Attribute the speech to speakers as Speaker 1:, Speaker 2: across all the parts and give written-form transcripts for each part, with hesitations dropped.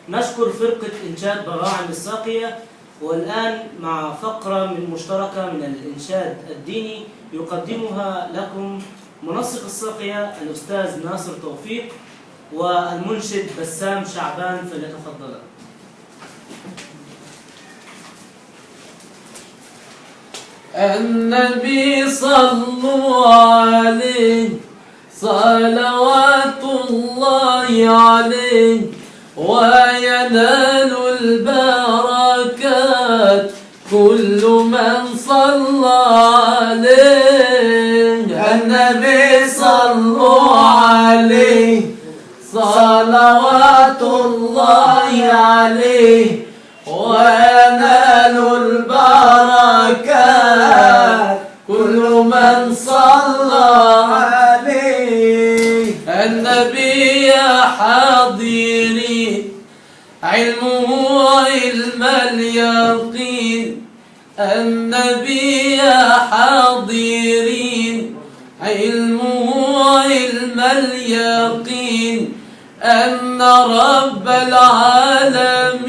Speaker 1: نشكر فرقة إنشاد براعم الساقية. والآن مع فقرة مشتركة من الإنشاد الديني يقدمها لكم منسق الساقية الأستاذ ناصر توفيق والمنشد بسام شعبان، فليتفضل.
Speaker 2: النبي صلوا عليه صلوات الله عليه وينال البركات كل من صلى عليه. النبي صلوا عليه صلوات الله عليه وينال البركات كل من صلى عليه. النبي يا حاضرين علمه علم اليقين. النبي يا حاضرين علمه علم اليقين أن رب العالمين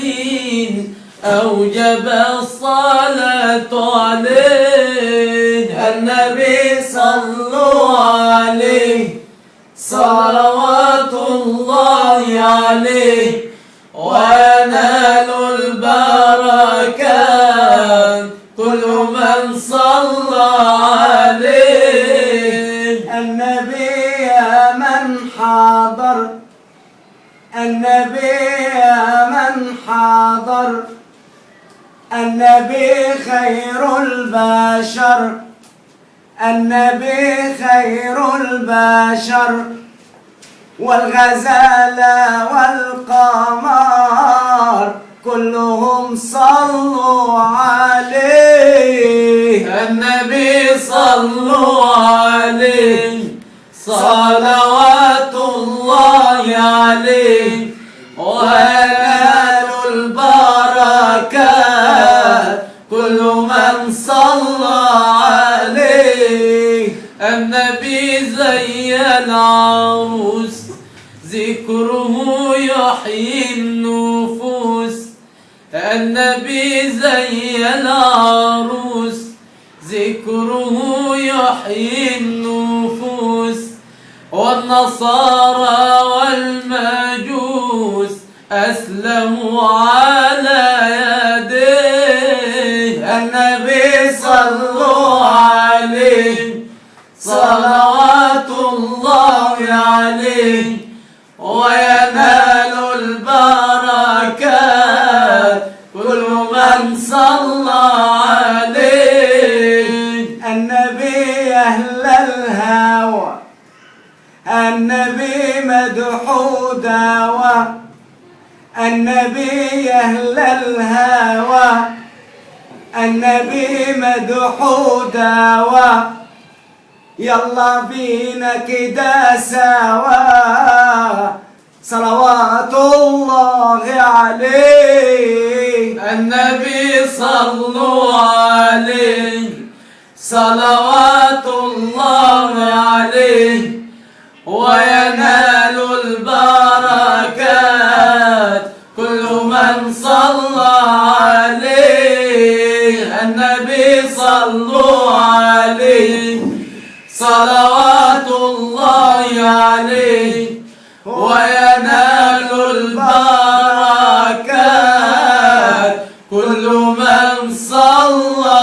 Speaker 2: أوجب الصلاة عليه. النبي صلوا عليه صلوات الله عليه وينال البركات كل من صلى عليه.
Speaker 3: النبي يا من حاضر، النبي يا من حاضر، النبي خير البشر، النبي خير البشر والغزالة والقمر كلهم صلوا عليه.
Speaker 2: النبي صلوا عليه صلوات الله عليه وينال البركات كل من صلى عليه. النبي زي العروس ذكره يحيي النفوس. النبي زي العروس ذكره يحيي النفوس. والنصارى والمجوس أسلموا على يديه. النبي صلوا عليه صلوات الله عليه وينال البركات كل من صلى عليه.
Speaker 3: النبي أهل الهوى، النبي مدحو داوى، النبي أهل الهوى، النبي مدحو داوى. يلا بينا كده سوا صلوات الله عليه.
Speaker 2: النبي صلوا عليه صلوات الله عليه وينال البركات كل من صلى عليه. النبي صلوا عليه صلوات الله عليه وينال البركات كل من صلى